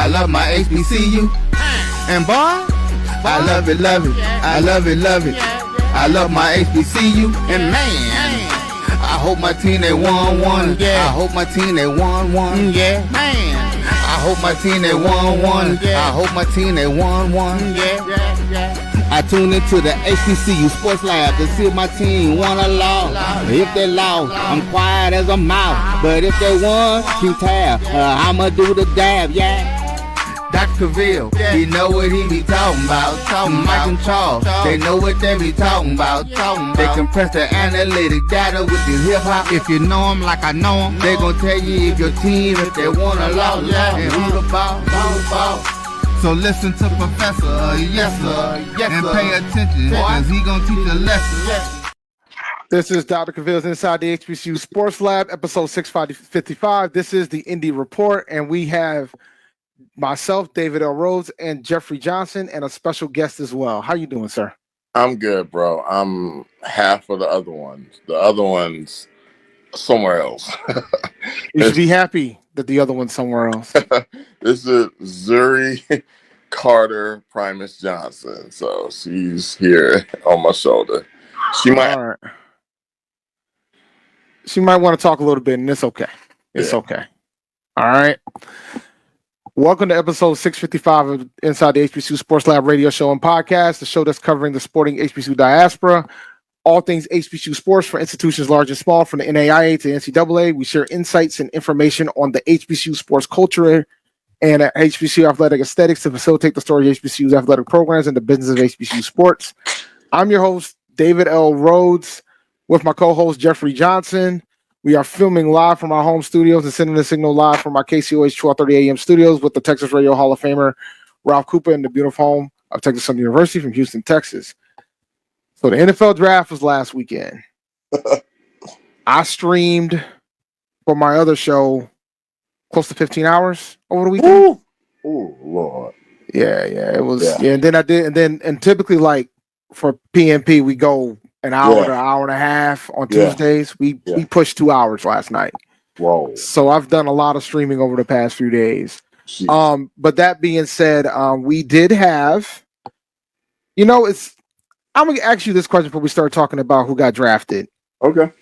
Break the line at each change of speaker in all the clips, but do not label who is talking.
I love my HBCU. And boy, I love it, love it. I love it, love it. I love my HBCU. And man, I hope my team they won one. I hope my team they won one. Yeah, man. I hope my team they won one. I hope my team they won one. I tune into the HBCU Sports Lab to see if my team won or lost. If they lost, I'm quiet as a mouse. But if they won, keep tab. I'ma do the dab, yeah. Dr. Cavil, he know what he be talking about. Mike and Charles, they know what they be talking about. They compress the analytic data with the hip hop. If you know them like I know them, they gon' tell you if your team, if they won or lost, and who the ball. So listen to Professor, yes sir, and pay attention, cause he gon' teach a lesson.
This is Dr. Cavil's Inside the HBCU Sports Lab, episode 655. This is the Indie Report, and we have myself, David L. Rhodes, and Jeffrey Johnson, and a special guest as well. How you doing, sir?
I'm good, bro. I'm half of the other ones. The other one's somewhere else.
You should be happy that the other one's somewhere else.
This is Zuri Carter Primus Johnson. So she's here on my shoulder. She might.
All right. She might want to talk a little bit, and it's okay. It's okay. All right. Welcome to episode 655 of Inside the HBCU Sports Lab radio show and podcast, the show that's covering the sporting HBCU diaspora, all things HBCU sports for institutions large and small, from the NAIA to the NCAA. We share insights and information on the HBCU sports culture and HBCU athletic aesthetics to facilitate the story of HBCU's athletic programs and the business of HBCU sports. I'm your host, David L. Rhodes, with my co-host, Jeffrey Johnson. We are filming live from our home studios and sending the signal live from our KCOH 1230 AM studios with the Texas Radio Hall of Famer, Ralph Cooper, in the beautiful home of Texas Southern University from Houston, Texas. So the NFL draft was last weekend. I streamed for my other show close to 15 hours over the weekend.
Oh, Lord.
Yeah, it was. Yeah, and then I did, and typically, like, for PNP, we go an hour to an hour and a half on Tuesdays. We pushed 2 hours last night.
Whoa.
So I've done a lot of streaming over the past few days. Jeez. But that being said, we did have, I'm going to ask you this question before we start talking about who got drafted.
Okay.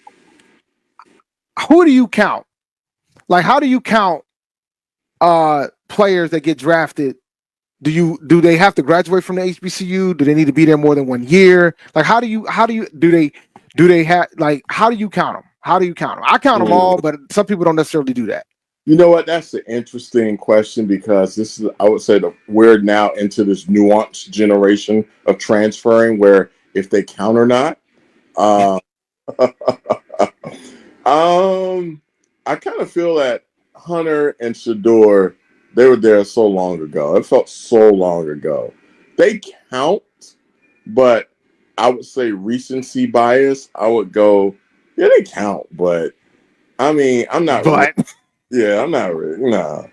Who do you count? Like, how do you count players that get drafted? Do they have to graduate from the HBCU? Do they need to be there more than 1 year? Like, how do you count them? How do you count them? I count them all, but some people don't necessarily do that.
You know what? That's an interesting question, because this is, I would say, we're now into this nuanced generation of transferring where if they count or not. I kind of feel that Hunter and Shedeur, they were there so long ago. It felt so long ago. They count, but I would say recency bias. I would go, yeah, they count, but I mean, I'm not.
But
really, I'm not really. No,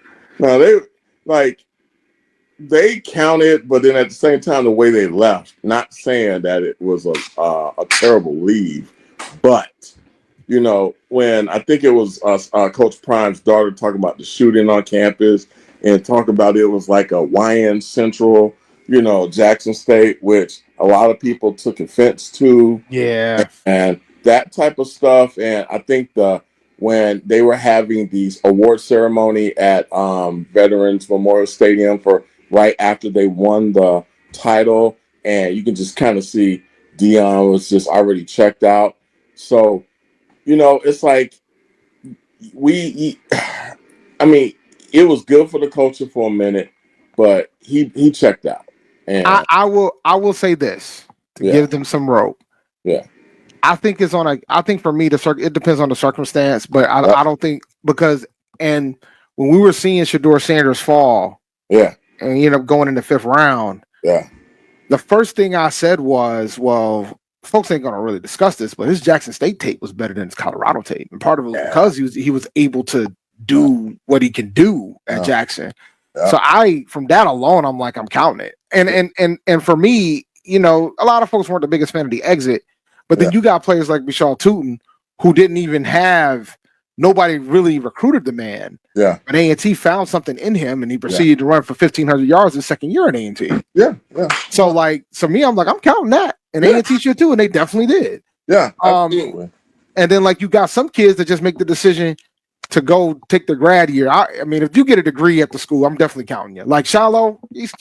they counted, but then at the same time, the way they left. Not saying that it was a terrible leave, but when I think it was Coach Prime's daughter talking about the shooting on campus. And talk about it was like a YN Central, Jackson State, which a lot of people took offense to.
Yeah.
And that type of stuff. And I think when they were having these award ceremony at Veterans Memorial Stadium for right after they won the title, and you can just kind of see Dion was just already checked out. So, it's like it was good for the culture for a minute, but he checked out. And
I will say this to give them some rope.
Yeah,
I think for me it depends on the circumstance, but I don't think when we were seeing Shedeur Sanders fall, and he ended up going in the 5th round.
Yeah,
the first thing I said was, well, folks ain't gonna really discuss this, but his Jackson State tape was better than his Colorado tape, and part of it was because he was able to do what he can do at Jackson. So from that alone, I'm like, I'm counting it. And for me, a lot of folks weren't the biggest fan of the exit, but then you got players like Michal Tootin who didn't even have nobody really recruited the man.
Yeah.
But A&T found something in him, and he proceeded to run for 1,500 yards his second year at A&T.
Yeah.
So, like, me, I'm like, I'm counting that. And A&T should too, and they definitely did.
Yeah, absolutely.
And then, like, you got some kids that just make the decision to go take the grad year. I mean, if you get a degree at the school, I'm definitely counting you. Like Shiloh, he's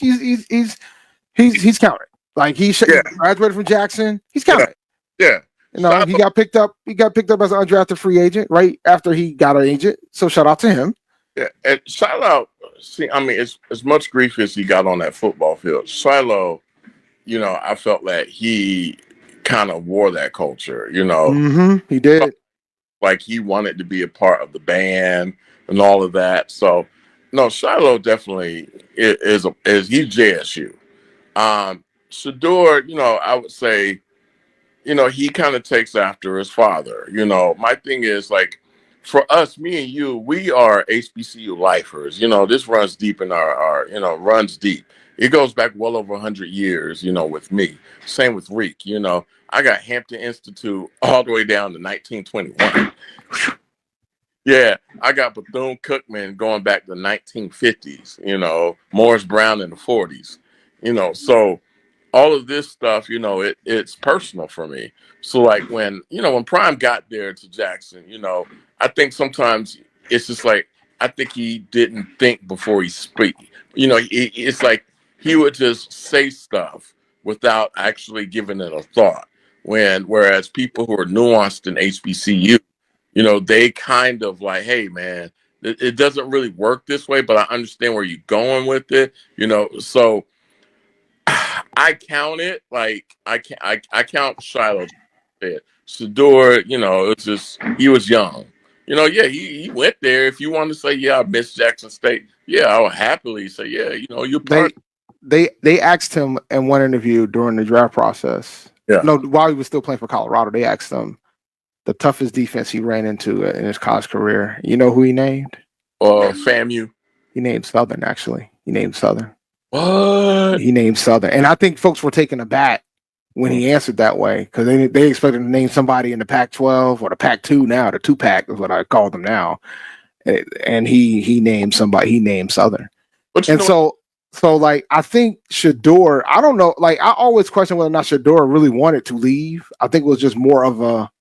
counted. Like he graduated from Jackson, he's counted.
Yeah.
You know, he got picked up as an undrafted free agent right after he got an agent. So shout out to him.
Yeah, and Shiloh, I mean, as much grief as he got on that football field, Shiloh, you know, I felt that he kind of wore that culture, you know.
He did.
Like he wanted to be a part of the band and all of that. So, no, Shiloh definitely is he's JSU. Shedeur, you know, I would say, you know, he kind of takes after his father. You know, my thing is like, for us, me and you, we are HBCU lifers. You know, this runs deep in our runs deep. It goes back well over 100 years, you know, with me. Same with Reek, you know. I got Hampton Institute all the way down to 1921. Yeah, I got Bethune-Cookman going back to the 1950s, you know, Morris Brown in the 40s, you know. So all of this stuff, you know, it's personal for me. So like when Prime got there to Jackson, you know, I think sometimes it's just like, I think he didn't think before he speak. You know, it's like he would just say stuff without actually giving it a thought. Whereas people who are nuanced in HBCU, you know, they kind of like, hey man, it doesn't really work this way, but I understand where you're going with it, you know. So I count it like I count Shiloh. Shedeur, you know, it's just he was young. You know, yeah, he went there. If you want to say, yeah, I miss Jackson State, yeah, I would happily say, yeah, you know, you're part.
They asked him in one interview during the draft process.
Yeah.
No, while he was still playing for Colorado, they asked him the toughest defense he ran into in his college career. You know who he named?
FAMU.
He named Southern, actually. He named Southern.
What?
He named Southern. And I think folks were taken aback when he answered that way because they expected to name somebody in the Pac-12 or the Pac-2 now. The 2-pack is what I call them now. And he named somebody. He named Southern. And so like I think Shedeur, I don't know. Like I always question whether or not Shedeur really wanted to leave. I think it was just more of a,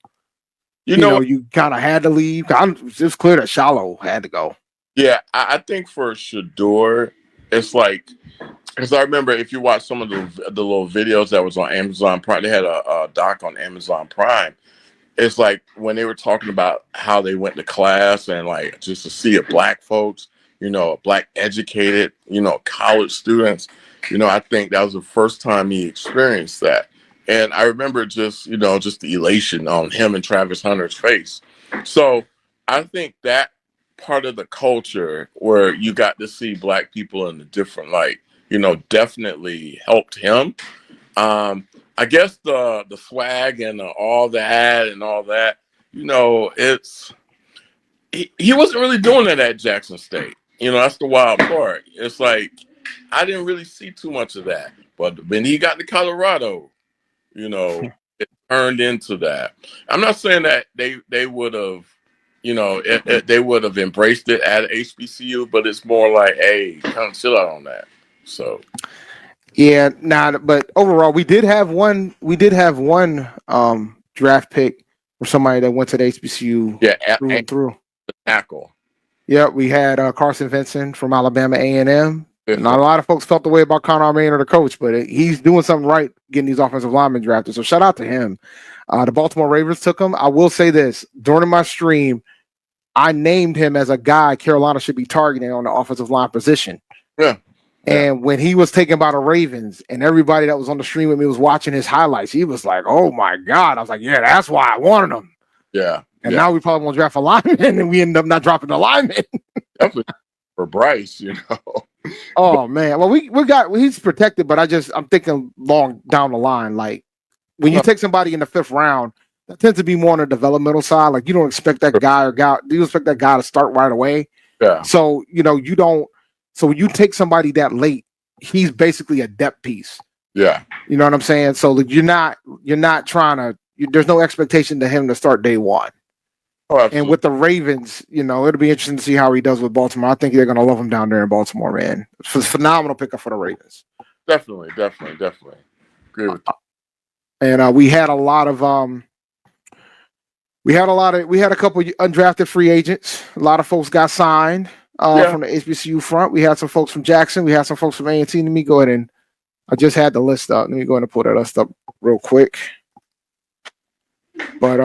you know, you kind of had to leave. It's clear that Shiloh had to go.
Yeah, I think for Shedeur, it's like, because I remember if you watch some of the little videos that was on Amazon Prime, they had a doc on Amazon Prime. It's like when they were talking about how they went to class and like just to see black folks, you know, black educated, you know, college students, you know, I think that was the first time he experienced that. And I remember just, you know, just the elation on him and Travis Hunter's face. So I think that part of the culture where you got to see black people in a different light, you know, definitely helped him. I guess the swag and all that, you know, he wasn't really doing that at Jackson State. You know, that's the wild part. It's like I didn't really see too much of that. But when he got to Colorado, you know, it turned into that. I'm not saying that they would have, you know, they would have embraced it at HBCU, but it's more like, hey, kind of chill out on that. So,
yeah, but overall, we did have one draft pick for somebody that went to the HBCU through and through.
The tackle.
Yeah, we had Carson Vincent from Alabama A&M. Not a lot of folks felt the way about Conor Maynard, the coach, but he's doing something right getting these offensive linemen drafted. So shout out to him. The Baltimore Ravens took him. I will say this. During my stream, I named him as a guy Carolina should be targeting on the offensive line position.
Yeah.
And when he was taken by the Ravens and everybody that was on the stream with me was watching his highlights, he was like, oh, my God. I was like, yeah, that's why I wanted him.
Yeah.
And now we probably won't draft a lineman, and we end up not dropping the lineman.
Definitely for Bryce, you know.
Oh man, well he's protected, but I'm thinking long down the line. Like when you take somebody in the 5th round, that tends to be more on the developmental side. Like you don't expect that guy you expect that guy to start right away.
Yeah.
So you know you don't. So when you take somebody that late, he's basically a depth piece.
Yeah.
You know what I'm saying? So you're not trying to. There's no expectation to him to start day one.
Oh,
And
absolutely.
with the Ravens, it'll be interesting to see how he does with Baltimore. I think they're going to love him down there in Baltimore, man. It's a phenomenal pickup for the Ravens.
Definitely. Agree with you.
And we had a lot of we had a couple undrafted free agents. A lot of folks got signed from the HBCU front. We had some folks from Jackson. We had some folks from A&T. Let me go ahead and I just had the list up. Let me go ahead and pull that list up real quick. But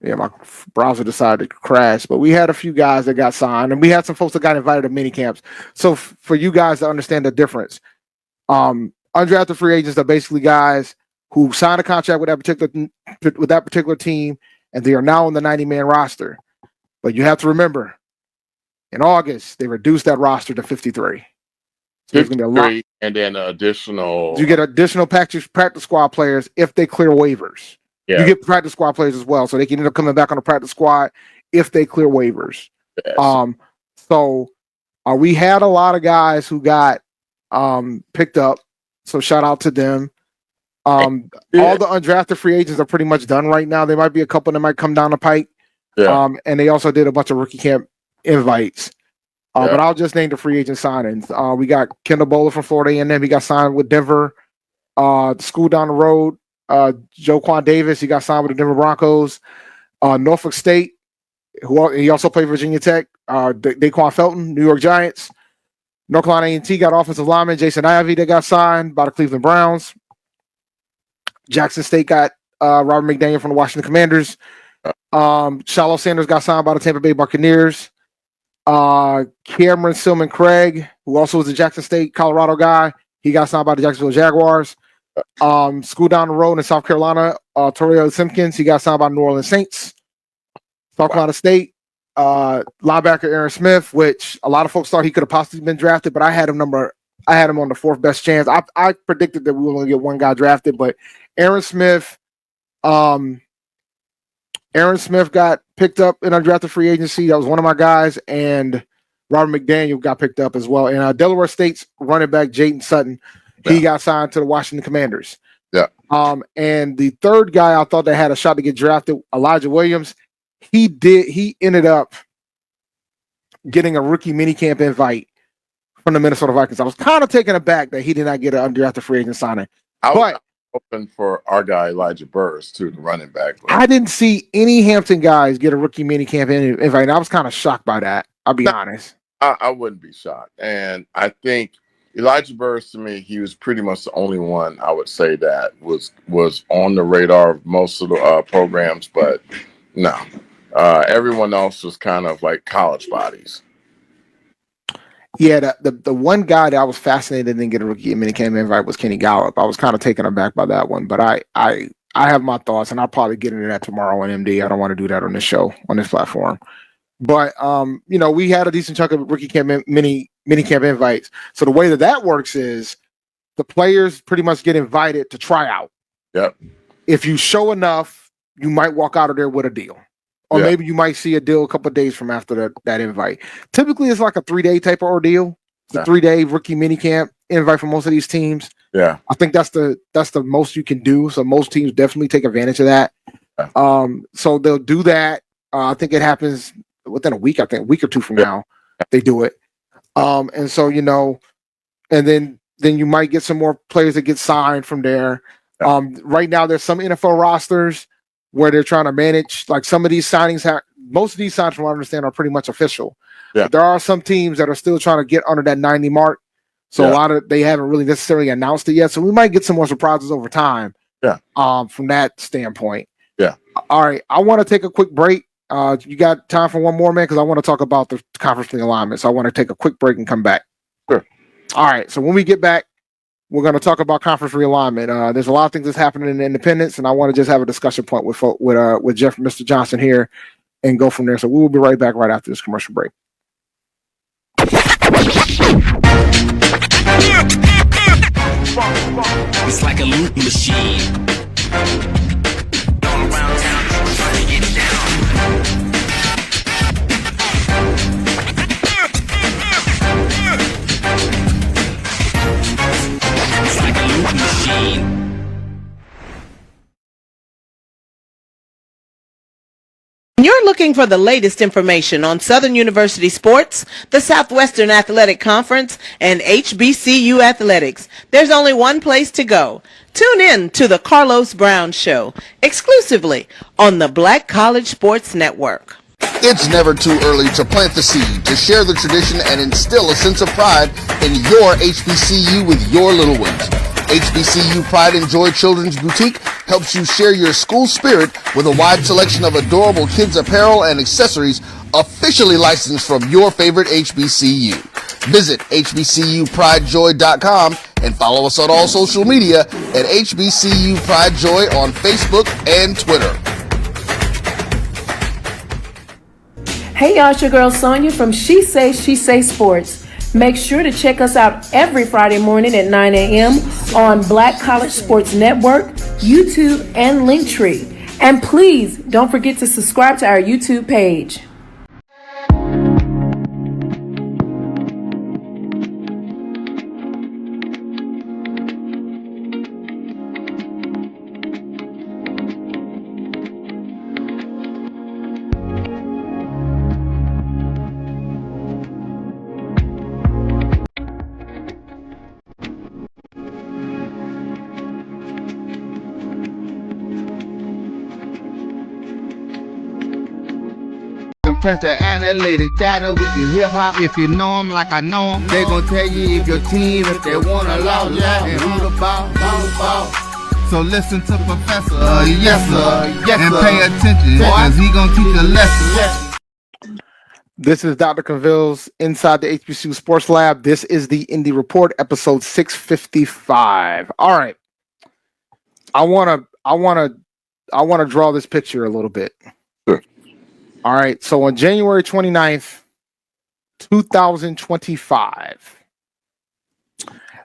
my browser decided to crash. But we had a few guys that got signed, and we had some folks that got invited to mini camps. So for you guys to understand the difference, undrafted free agents are basically guys who signed a contract with that particular team, and they are now on the 90-man roster. But you have to remember, in August they reduced that roster to 53. So there's going to be a lot,
and then additional.
You get additional practice squad players if they clear waivers.
Yeah.
You get practice squad players as well, so they can end up coming back on the practice squad if they clear waivers.
Yes.
So we had a lot of guys who got picked up. So shout out to them. All the undrafted free agents are pretty much done right now. There might be a couple that might come down the pike.
Yeah.
And they also did a bunch of rookie camp invites. But I'll just name the free agent signings. We got Kendall Bowler from Florida A&M. He got signed with Denver. The school down the road, Joquan Davis, he got signed with the Denver Broncos. Norfolk State, he also played Virginia Tech. Daquan Felton, New York Giants. North Carolina A&T got offensive lineman Jason Ivey that got signed by the Cleveland Browns. Jackson State got Robert McDaniel from the Washington Commanders. Shedeur Sanders got signed by the Tampa Bay Buccaneers. Cameron Silman Craig, who also was a Jackson State, Colorado guy, he got signed by the Jacksonville Jaguars. School down the road in South Carolina, Torrey Simpkins, he got signed by New Orleans Saints. South Carolina State, linebacker Aaron Smith, which a lot of folks thought he could have possibly been drafted, but I had him on the fourth best chance. I predicted that we were going to get one guy drafted, but Aaron Smith got picked up in undrafted free agency. That was one of my guys, and Robert McDaniel got picked up as well. And Delaware State's running back Jaden Sutton, he got signed to the Washington Commanders.
Yeah.
And the third guy I thought that had a shot to get drafted, Elijah Williams, he ended up getting a rookie minicamp invite from the Minnesota Vikings. I was kind of taken aback that he did not get an undrafted free agent signing.
I was open for our guy Elijah Burris too, the running back.
I didn't see any Hampton guys get a rookie minicamp invite. And I was kind of shocked by that. I'll be honest.
I wouldn't be shocked. And I think Elijah Burris, to me, he was pretty much the only one I would say that was on the radar of most of the programs, but no. Everyone else was kind of like college bodies.
Yeah, the one guy that I was fascinated didn't get a rookie minicamp invite was Kenny Gallup. I was kind of taken aback by that one, but I have my thoughts, and I'll probably get into that tomorrow on MD. I don't want to do that on this show, on this platform. But we had a decent chunk of rookie camp minicamp invites. So the way that works is the players pretty much get invited to try out.
Yep.
If you show enough, you might walk out of there with a deal. Or maybe you might see a deal a couple of days from after that invite. Typically, it's like a 3-day type of ordeal. It's a 3-day rookie minicamp invite for most of these teams.
Yeah,
I think that's the most you can do. So most teams definitely take advantage of that.
Yeah.
So they'll do that. I think it happens within a week. I think a week or two from now they do it. And so and then you might get some more players that get signed from there.
Yeah.
Right now, there's some NFL rosters where they're trying to manage, like some of these signings, most of these signings, from what I understand, are pretty much official.
Yeah.
But there are some teams that are still trying to get under that 90 mark. So a lot of they haven't really necessarily announced it yet. So we might get some more surprises over time.
Yeah.
From that standpoint.
Yeah.
All right. I want to take a quick break. You got time for one more, man? Because I want to talk about the conference realignment. So I want to take a quick break and come back.
Sure.
All right. So when we get back, we're going to talk about conference realignment. There's a lot of things that's happening in the Independents, and I want to just have a discussion point with Jeff, Mr. Johnson here, and go from there. So we will be right back right after this commercial break.
It's like a loop machine. Going around town trying to get down. It's like a loop machine.
When you're looking looking for the latest information on Southern University sports, the Southwestern Athletic Conference, and HBCU athletics, there's only one place to go. Tune in to the Carlos Brown Show, exclusively on the Black College Sports Network.
It's never too early to plant the seed, to share the tradition, and instill a sense of pride in your HBCU with your little ones. HBCU Pride and Joy Children's Boutique helps you share your school spirit with a wide selection of adorable kids apparel and accessories officially licensed from your favorite HBCU. Visit hbcupridejoy.com and follow us on all social media at HBCU Pride Joy on Facebook and Twitter.
Hey y'all, it's your girl Sonia from She Say Sports. Make sure to check us out every Friday morning at 9 a.m. on Black College Sports Network, YouTube, and Linktree. And please don't forget to subscribe to our YouTube page.
Press the analytic data with your hip hop. If you know them like I know them, they gon' tell you if your team, if they wanna lose, and who the ball. So listen to Professor, yes sir, and pay attention, cause he gon' teach a lesson.
This is Dr. Cavil's Inside the HBCU Sports Lab. This is the Indy Report, episode 655. All right. I wanna draw this picture a little bit.
Sure.
All right. So on January 29th, 2025,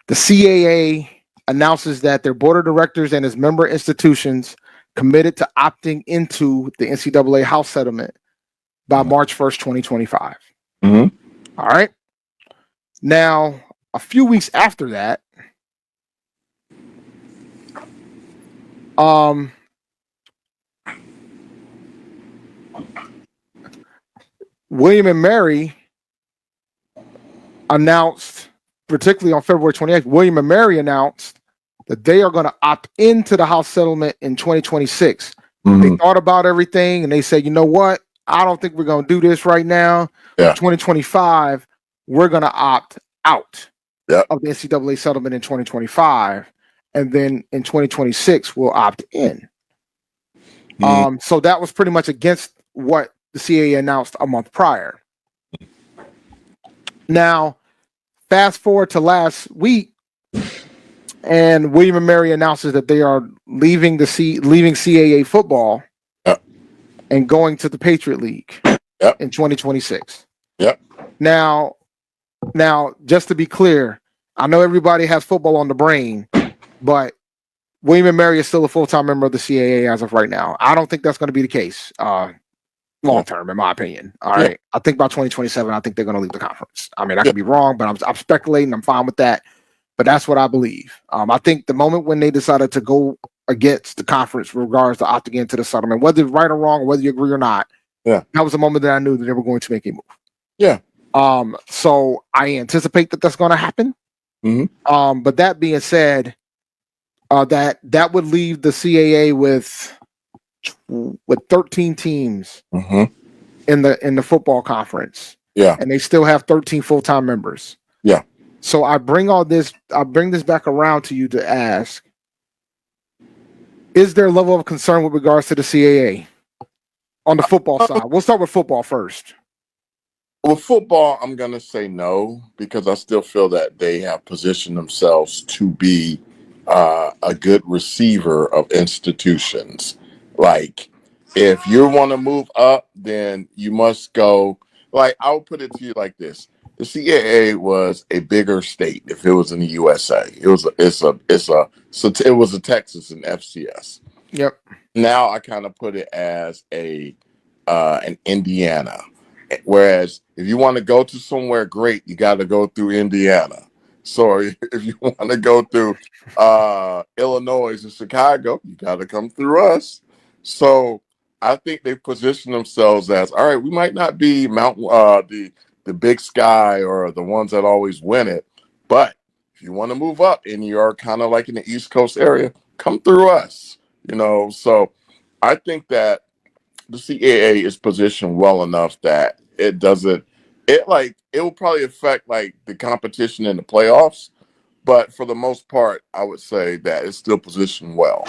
the CAA announces that their board of directors and its member institutions committed to opting into the NCAA house settlement by March 1st, 2025.
Mm-hmm.
All right. Now, a few weeks after that, William and Mary announced, particularly on February 28th, William and Mary announced that they are going to opt into the house settlement in 2026.
Mm-hmm.
They thought about everything and they said, you know what? I don't think we're going to do this right now.
Yeah.
2025, we're going to opt out of the NCAA settlement in 2025. And then in 2026, we'll opt in.
Mm-hmm.
So that was pretty much against what the CAA announced a month prior. Now, fast forward to last week, and William and Mary announces that they are leaving CAA football and going to the Patriot League in 2026. Now, just to be clear, I know everybody has football on the brain, but William and Mary is still a full-time member of the CAA as of right now. I don't think that's going to be the case long term, in my opinion. All right. I think by 2027, I think they're going to leave the conference. I mean, I could be wrong, but I'm speculating. I'm fine with that. But that's what I believe. I think the moment when they decided to go against the conference with regards to opting into the settlement, whether it's right or wrong, whether you agree or not, that was the moment that I knew that they were going to make a move. So I anticipate that that's going to happen.
Mm-hmm.
But that being said, that would leave the CAA with 13 teams in the football conference. And they still have 13 full-time members. So I bring this back around to you to ask, is there a level of concern with regards to the CAA on the football side? We'll start with football first.
Well, football, I'm going to say no, because I still feel that they have positioned themselves to be a good receiver of institutions. Like, if you want to move up, then you must go. Like, I'll put it to you like this: the CAA was a bigger state if it was in the USA. It was a Texas and FCS. Now I kind of put it as an Indiana. Whereas if you want to go to somewhere great, you got to go through Indiana. So if you want to go through Illinois and Chicago, you got to come through us. So I think they position themselves as, all right, we might not be the Big Sky or the ones that always win it, but if you want to move up and you're kind of like in the East Coast area, come through us. So I think that the CAA is positioned well enough that it doesn't. It will probably affect like the competition in the playoffs, but for the most part, I would say that it's still positioned well.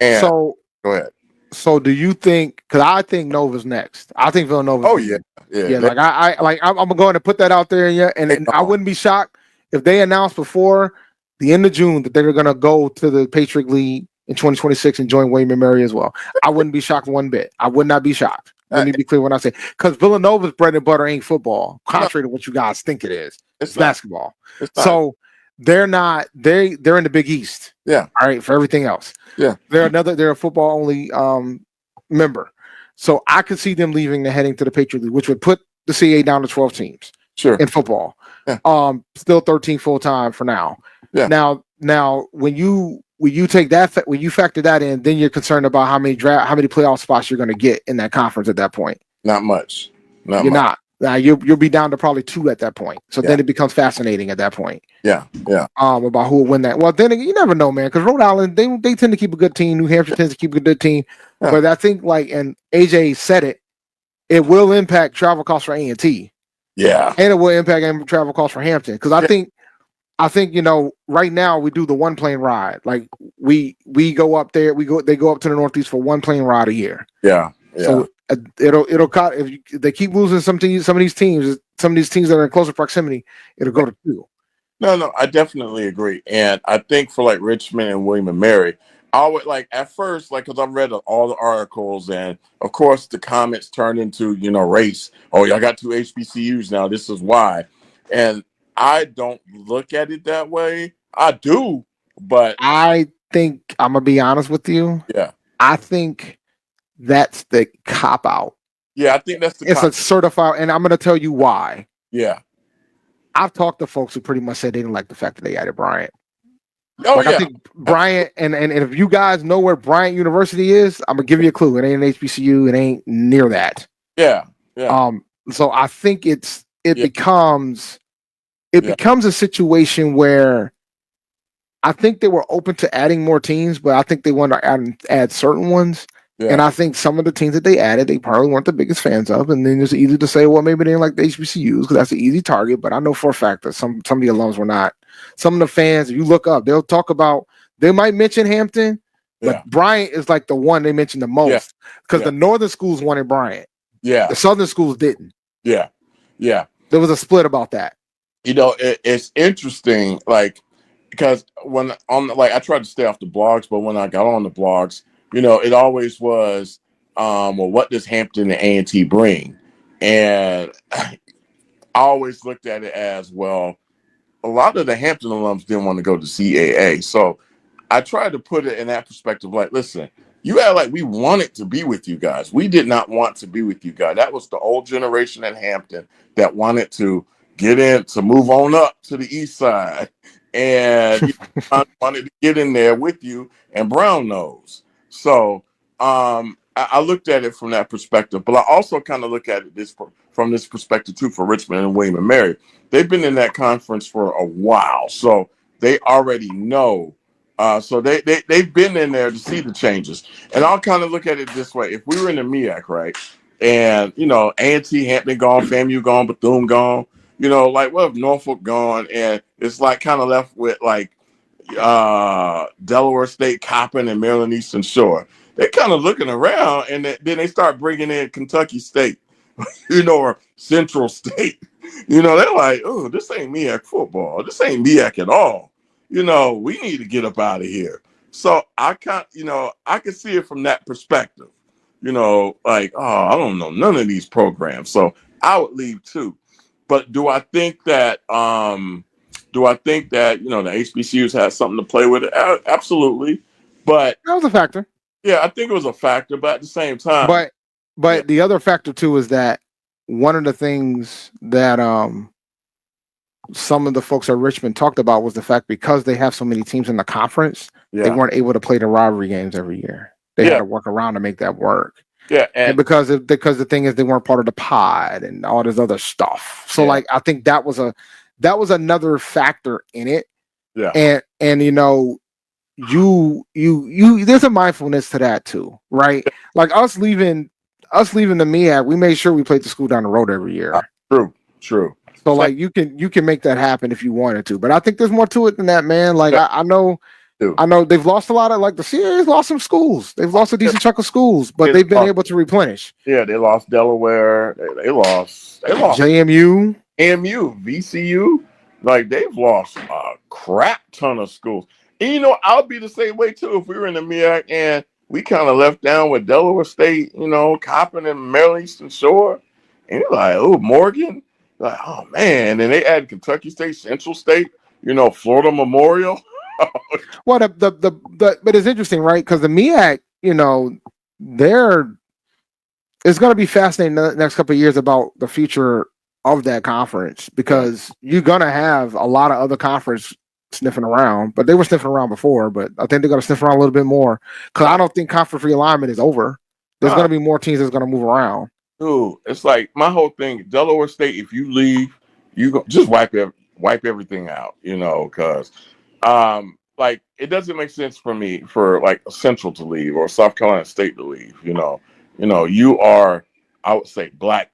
And
So,
go ahead.
so do you think? Because I think Nova's next. I think Villanova's.
Oh
next.
yeah.
Yeah. I'm going to put that out there. Yeah, and I wouldn't be shocked if they announced before the end of June that they're going to go to the Patriot League in 2026 and join William & Mary as well. I wouldn't be shocked one bit. I would not be shocked. Let me be clear when I say, because Villanova's bread and butter ain't football, contrary to what you guys think it is. It's basketball. So they're not. They're in the Big East.
Yeah.
All right. For everything else.
Yeah.
They're a football only member. So I could see them leaving and heading to the Patriot League, which would put the CAA down to 12 teams.
Sure.
In football.
Yeah.
Still 13 full time for now.
Yeah.
Now when you take that, when you factor that in, then you're concerned about how many playoff spots you're going to get in that conference at that point.
Not much.
You're not. Now you'll be down to probably 2 at that point. So then it becomes fascinating at that point.
Yeah.
About who will win that. Well, then you never know, man. Because Rhode Island, they tend to keep a good team. New Hampshire tends to keep a good team. Yeah. But I think, and AJ said it will impact travel costs for A&T.
Yeah,
and it will impact travel costs for Hampton. Because I think right now we do the one plane ride. Like we go up there, they go up to the Northeast for one plane ride a year.
Yeah.
So it'll cut if they keep losing some of these teams that are in closer proximity. It'll go to 2.
No, I definitely agree, and I think for like Richmond and William & Mary, I would at first because I've read all the articles, and of course the comments turned into race. Oh, y'all got 2 HBCUs now. This is why, and I don't look at it that way. I do, but
I think I'm gonna be honest with you.
Yeah,
I think that's the cop out.
Yeah, I think that's
it's a certified, and I'm gonna tell you why.
Yeah.
I've talked to folks who pretty much said they didn't like the fact that they added Bryant.
Oh, yeah.
I think Bryant, and if you guys know where Bryant University is, I'm gonna give you a clue. It ain't an HBCU. It ain't near that.
Yeah.
So I think it becomes a situation where I think they were open to adding more teams, but I think they want to add certain ones. Yeah. And I think some of the teams that they added, they probably weren't the biggest fans of. And then it's easy to say, well, maybe they didn't like the HBCUs because that's an easy target. But I know for a fact that some of the alums were not. Some of the fans, if you look up, they'll talk about, they might mention Hampton, but Bryant is like the one they mention the most because the northern schools wanted Bryant. Yeah. The southern schools didn't.
Yeah.
There was a split about that.
It's interesting, because when I tried to stay off the blogs, but when I got on the blogs, it always was, well, what does Hampton and A&T bring? And I always looked at it as, well, a lot of the Hampton alums didn't want to go to CAA. So I tried to put it in that perspective, listen, you act like we wanted to be with you guys. We did not want to be with you guys. That was the old generation at Hampton that wanted to get in, to move on up to the east side. And I wanted to get in there with you, and Brown knows. So I looked at it from that perspective, but I also kind of look at it from this perspective too for Richmond and William & Mary. They've been in that conference for a while, so they already know. So they've been in there to see the changes. And I'll kind of look at it this way. If we were in the MEAC, right, and, A&T, Hampton gone, FAMU gone, Bethune gone, what if Norfolk gone, and it's kind of left with Delaware State, Coppin, and Maryland Eastern Shore. They're kind of looking around, and then they start bringing in Kentucky State, or Central State. They're like, oh, this ain't MEAC football. This ain't MEAC at all. We need to get up out of here. So I can see it from that perspective. Oh, I don't know none of these programs, so I would leave too. But do I think that the HBCUs had something to play with it? Absolutely. But
that was a factor.
Yeah, I think it was a factor, but at the same time.
But the other factor too is that one of the things that some of the folks at Richmond talked about was the fact because they have so many teams in the conference, they weren't able to play the rivalry games every year. They had to work around to make that work.
Yeah,
and because the thing is they weren't part of the pod and all this other stuff. So
Yeah.
like I think that was another factor in it.
Yeah.
And you there's a mindfulness to that too, right? Like us leaving the MEAC, we made sure we played the school down the road every year.
True.
So like you can make that happen if you wanted to, but I think there's more to it than that, man. Like I know they've lost a lot of, like, the CAA's lost some schools. They've lost a decent chunk of schools, but they've been able to replenish.
Yeah, they lost Delaware. They lost
JMU,
AMU, VCU. Like, they've lost a crap ton of schools. And I'll be the same way too if we were in the MEAC and we kind of left down with Delaware State, Coppin and Maryland Eastern Shore. And you're like, oh, Morgan. Like, oh man. And they added Kentucky State, Central State, Florida Memorial.
Well, but it's interesting, right? Because the MEAC, it's going to be fascinating the next couple of years about the future of that conference, because you're going to have a lot of other conference sniffing around, but they were sniffing around before, but I think they're going to sniff around a little bit more, because I don't think conference realignment is over. There's going to be more teams that's going to move around.
Dude, it's like my whole thing, Delaware State, if you leave, you go just wipe everything out, because like, it doesn't make sense for me for like Central to leave or South Carolina State to leave. You are, I would say, black.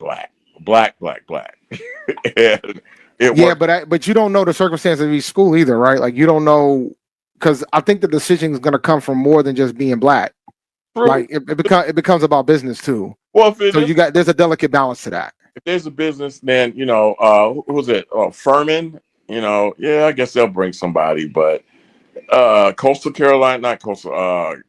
And
but you don't know the circumstances of each school either, right? Like, you don't know, because I think the decision is going to come from more than just being black.
True.
Like it becomes about business too.
Well,
there's a delicate balance to that.
If there's a business, then who was it? Furman. I guess they'll bring somebody, but Coastal Carolina, not Coastal,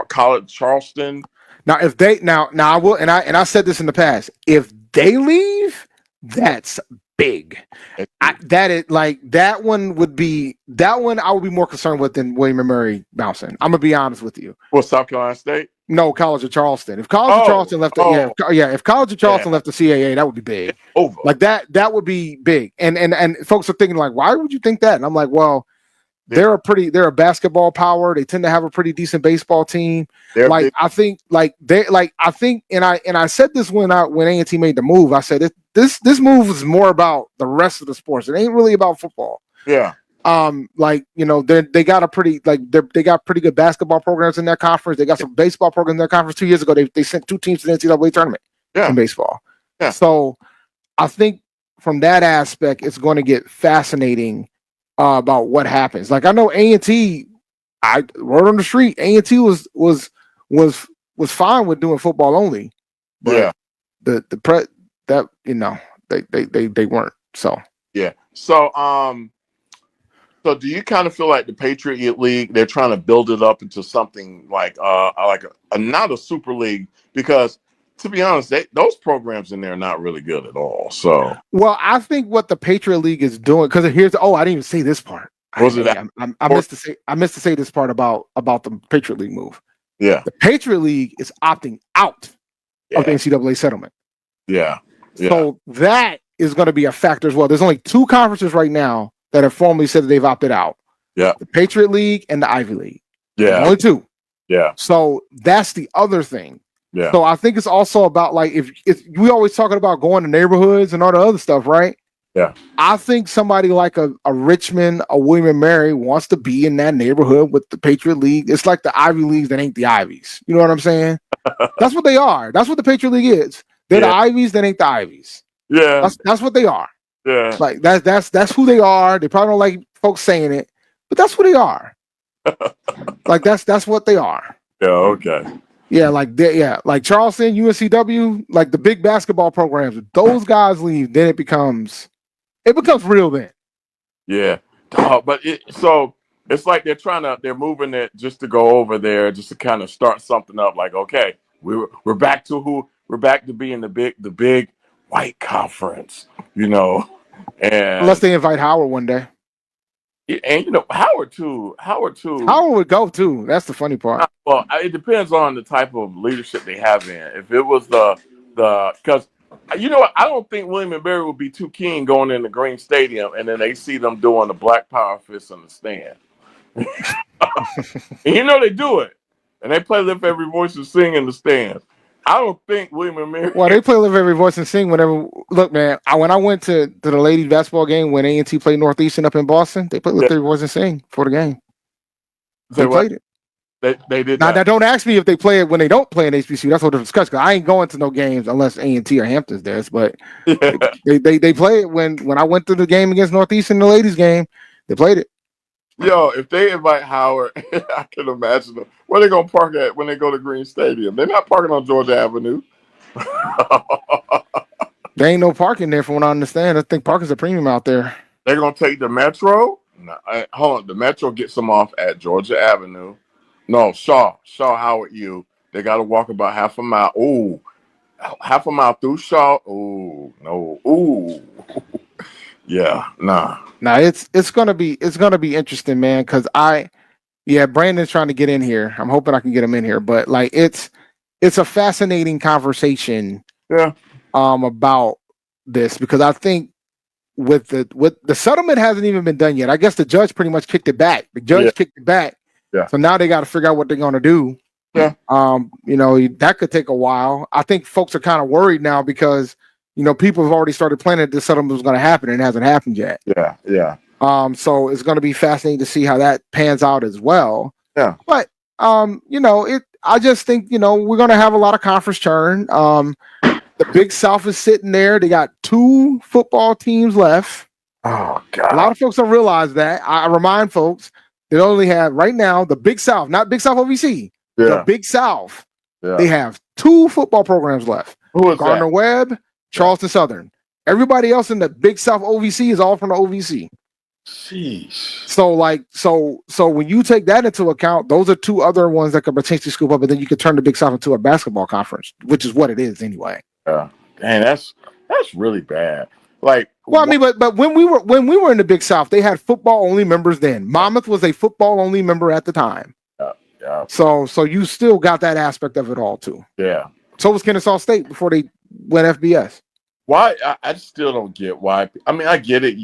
College Charleston.
Now, if they now I will, and I said this in the past, if they leave, that's big. That one I would be more concerned with than William and Mary bouncing. I'm gonna be honest with you.
Well, South Carolina State?
No, College of Charleston. If College of Charleston left, if College of Charleston left the CAA, that would be big.
Over.
Like that would be big. And folks are thinking, like, why would you think that? And I'm like, well, they're a basketball power. They tend to have a pretty decent baseball team. I think, and I said this when A&T made the move. I said this move is more about the rest of the sports. It ain't really about football.
Yeah.
They got pretty good basketball programs in their conference. They got some baseball programs in their conference. 2 years ago, they sent 2 teams to the NCAA tournament in baseball.
Yeah.
So I think from that aspect, it's going to get fascinating about what happens. Like, I know A&T, word on the street, A&T was fine with doing football only, but they weren't. So
yeah. So do you kind of feel like the Patriot League, they're trying to build it up into something like not a super league? Because, to be honest, those programs in there are not really good at all. So,
well, I think what the Patriot League is doing, because I didn't even say this part. I missed to say this part about the Patriot League move.
Yeah,
the Patriot League is opting out of the NCAA settlement.
Yeah.
So that is going to be a factor as well. There's only 2 conferences right now that have formally said that they've opted out.
Yeah,
the Patriot League and the Ivy League.
Yeah,
only 2.
Yeah.
So that's the other thing.
Yeah.
So I think it's also about, like, if we always talking about going to neighborhoods and all the other stuff, right?
Yeah.
I think somebody like a Richmond, a William and Mary wants to be in that neighborhood with the Patriot League. It's like the Ivy Leagues that ain't the Ivies. You know what I'm saying? That's what they are. That's what the Patriot League is. They're the Ivies that ain't the Ivies.
Yeah.
That's what they are.
Yeah.
Like that's who they are. They probably don't like folks saying it, but that's who they are. Like that's what they are.
Yeah. Okay.
Yeah, like Charleston, UNCW, like the big basketball programs. If those guys leave, then it becomes real then.
Yeah, but it's like they're moving it just to go over there, just to kind of start something up. Like, okay, we're back to being the big white conference, and
unless they invite Howard one day.
And Howard too. Howard
would go too. That's the funny part.
Well, it depends on the type of leadership they have in. If it was because what, I don't think William and Mary would be too keen going in the Green Stadium and then they see them doing the Black Power fist on the stand. And they do it. and they play Lift Every Voice and Sing in the stands. I don't think William and Mary.
Well, they play Live Every Voice and Sing whenever. Look, man, when I went to the ladies basketball game when A&T played Northeastern up in Boston, they played Live Every Voice and Sing for the game. They played it.
They did
now,
that.
don't ask me if they play it when they don't play in HBCU. That's what they're discussing. I ain't going to no games unless A&T or Hampton's there. But they play it when I went to the game against Northeastern, the ladies game. They played it.
Yo, if they invite Howard, I can imagine them. Where they gonna park at when they go to Green Stadium? They're not parking on Georgia Avenue.
There ain't no parking there, from what I understand. I think parking's a premium out there.
They're gonna take the Metro. No, hold on, the Metro gets them off at Georgia Avenue. No, Shaw Howard U. They got to walk about half a mile. Ooh, half a mile through Shaw. Ooh, no. Ooh, yeah, nah.
Now it's gonna be interesting, man. Because Brandon's trying to get in here. I'm hoping I can get him in here. But like, it's a fascinating conversation.
Yeah.
About this, because I think with the settlement hasn't even been done yet. I guess the judge pretty much kicked it back. The judge kicked it back.
Yeah.
So now they got to figure out what they're going to do.
Yeah.
That could take a while. I think folks are kind of worried now because, people have already started planning that the settlement was going to happen and it hasn't happened yet.
Yeah. Yeah.
So it's going to be fascinating to see how that pans out as well.
Yeah.
But, I just think, we're going to have a lot of conference churn. The Big South is sitting there. They got 2 football teams left.
Oh, God.
A lot of folks don't realize that. I remind folks, they only have right now the Big South, not Big South OVC.
Yeah.
The Big South.
Yeah.
They have 2 football programs left.
Who is
Gardner
that?
Webb, Charleston Southern. Everybody else in the Big South OVC is all from the OVC.
Sheesh.
So when you take that into account, those are 2 other ones that could potentially scoop up, and then you could turn the Big South into a basketball conference, which is what it is anyway.
Yeah. Dang, that's really bad. Like,
well, I mean, but when we were in the Big South, they had football only members then. Monmouth was a football only member at the time.
Yeah.
So you still got that aspect of it all too.
Yeah.
So was Kennesaw State before they went FBS.
Why? I still don't get why. I mean, I get it,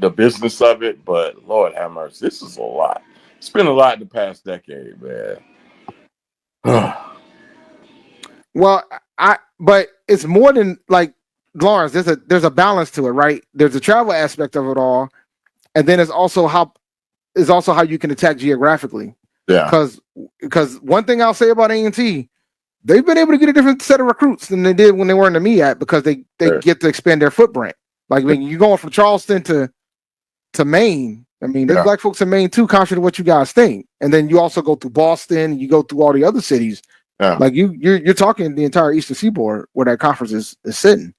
the business of it, but Lord have mercy, this is a lot. It's been a lot in the past decade, man.
Well, but it's more than like Lawrence. There's a balance to it, right? There's a travel aspect of it all, and then it's also how you can attack geographically.
Yeah.
Because one thing I'll say about A&T, they've been able to get a different set of recruits than they did when they were in the MEAC because they get to expand their footprint. Like when you're going from Charleston to Maine, I mean, there's black folks in Maine too, contrary to what you guys think. And then you also go through Boston, you go through all the other cities.
Yeah.
Like you're talking the entire Eastern Seaboard where that conference is sitting.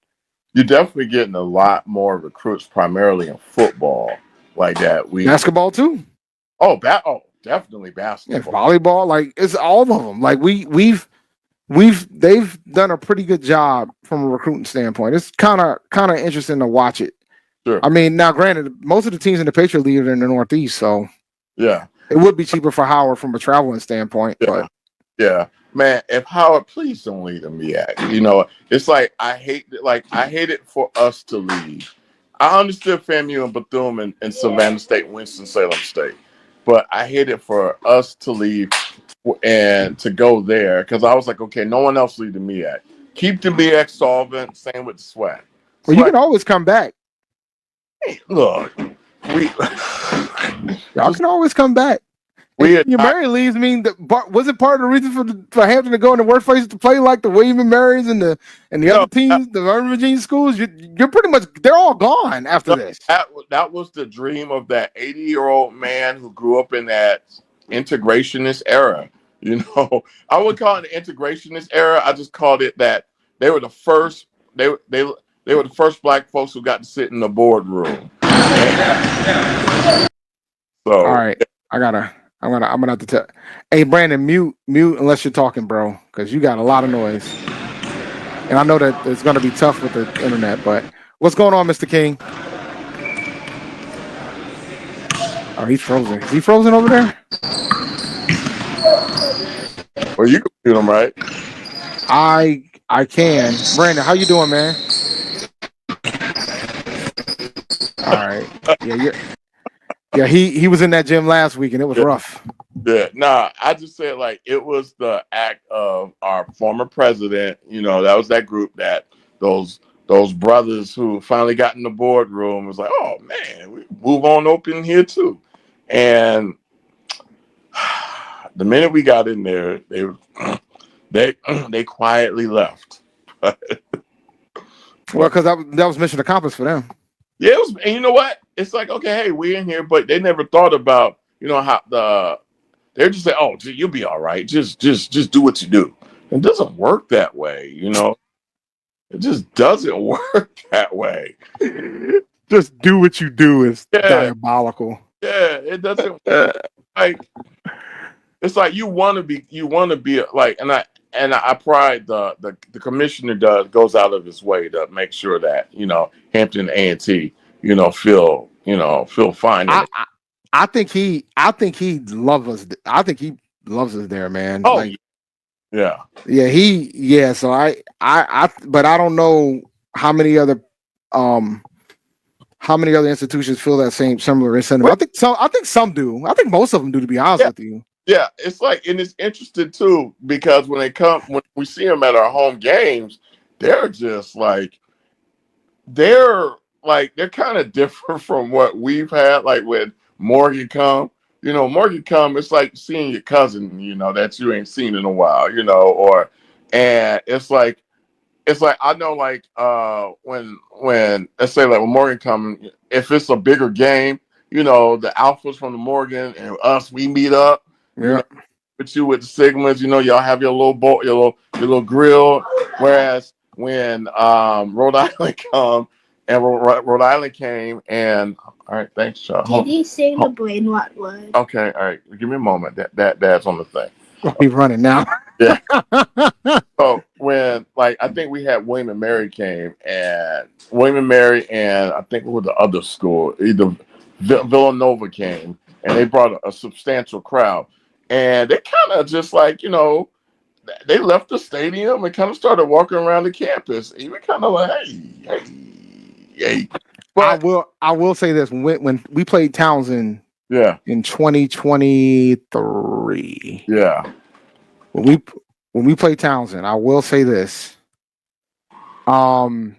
You're definitely getting a lot more recruits, primarily in football, like that.
Basketball too.
Definitely basketball.
Yeah, volleyball, like it's all of them. Like they've done a pretty good job from a recruiting standpoint. It's kind of interesting to watch it.
Sure.
I mean, now granted, most of the teams in the Patriot League are in the Northeast, so
yeah,
it would be cheaper for Howard from a traveling standpoint.
Yeah.
But
yeah, man, if Howard, please don't leave the MEAC. It's like I hate it for us to leave. I understood FAMU and Bethune and Savannah State, Winston-Salem State, but I hate it for us to leave and to go there because I was like, okay, no one else leave the MEAC. Keep the MEAC solvent. Same with the SWAC.
Well, you can always come back.
Hey, look,
y'all can always come back. Mary leaves mean that was it part of the reason for Hampton to go in the worst places to play like the William and Marys and the other teams, the Northern Virginia schools? You're pretty much they're all gone after this.
That was the dream of that 80-year-old man who grew up in that integrationist era. I would call it the integrationist era. I just called it that they were the first. They were the first black folks who got to sit in the boardroom. So
all right, I'm gonna have to tell. Hey, Brandon, mute unless you're talking, bro, because you got a lot of noise. And I know that it's gonna be tough with the internet, but what's going on, Mr. King? Oh, he's frozen. Is he frozen over there?
Well, you can mute him, right?
I can. Brandon, how you doing, man? All right. Yeah, Yeah, he was in that gym last week and it was rough.
Yeah, nah, I just said like it was the act of our former president. That was that group that those brothers who finally got in the boardroom was like, oh man, we move on open here too. And the minute we got in there, they quietly left.
Well, because that was mission accomplished for them.
Yeah, it was, and you know what? It's like, okay, hey, we're in here, but they never thought about, how they're just like, oh, you'll be all right. Just do what you do. It doesn't work that way, It just doesn't work that way.
Just do what you do is diabolical.
Yeah, it doesn't like. It's like you want to be like, and I pride the commissioner goes out of his way to make sure that Hampton A&T feel fine.
I think he loves us. I think he loves us there, man.
Oh,
like,
yeah.
So but I don't know how many other institutions feel that similar incentive. I think some do. I think most of them do, to be honest with you.
Yeah, it's like, and it's interesting too, because when we see them at our home games, they're just like, they're kind of different from what we've had. Like when Morgan come, it's like seeing your cousin, that you ain't seen in a while, and it's like I know, like when let's say like when Morgan come, if it's a bigger game, the alphas from the Morgan and us, we meet up.
Yeah.
With you with the Sigmas, y'all have your little boat, your little grill. Whereas when Rhode Island come and Rhode Island came and all right, thanks, Charles.
Did he say the brain what word?
Okay, all right. Give me a moment. That's on the thing.
He's running now.
Yeah. So when I think we had William and Mary and I think what was the other school, either Villanova came, and they brought a substantial crowd. And they kind of just they left the stadium and kind of started walking around the campus. Even kind of like, hey. But
I will say this: when we played Townsend, in 2023, when we played Townsend, I will say this: there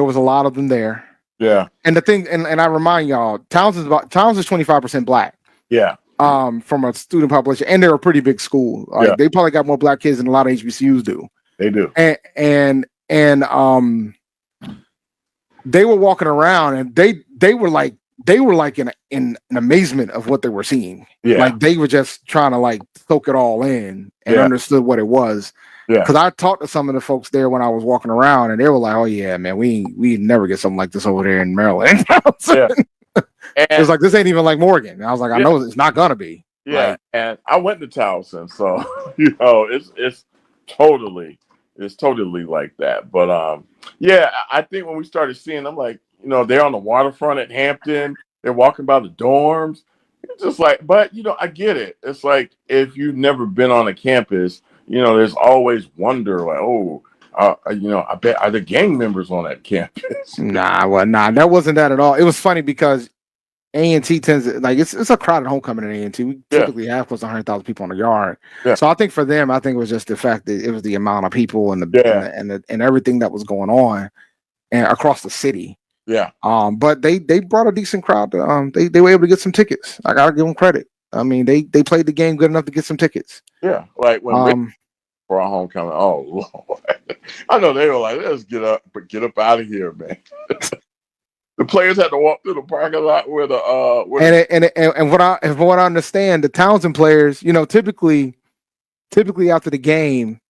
was a lot of them there.
Yeah,
and the thing, and I remind y'all, Townsend's 25% black.
Yeah.
From a student population, and they're a pretty big school. They probably got more black kids than a lot of HBCUs do.
They do.
And they were walking around, and they were like in amazement of what they were seeing.
Yeah.
Like they were just trying to soak it all in and understood what it was.
Yeah.
Because I talked to some of the folks there when I was walking around, and they were like, "Oh yeah, man, we never get something like this over there in Maryland."
And
it was like, this ain't even like Morgan. And I was like, I know it's not gonna be.
Yeah, and I went to Towson, so it's totally like that. But I think when we started seeing them, like, they're on the waterfront at Hampton, they're walking by the dorms. It's just like, but I get it. It's like if you've never been on a campus, there's always wonder, like, I bet are the gang members on that campus?
Nah, that wasn't that at all. It was funny because A&T tends to, it's a crowded homecoming at A&T. We typically have close to 100,000 people in the yard. Yeah. So I think for them, it was just the fact that it was the amount of people and and everything that was going on and across the city.
Yeah.
But they brought a decent crowd. They were able to get some tickets. I gotta give them credit. I mean, they played the game good enough to get some tickets.
Yeah, like when for our homecoming. Oh Lord, I know they were like, let's get up out of here, man. The players had to walk through the parking lot where the
and what I understand, the Townsend players, typically after the game,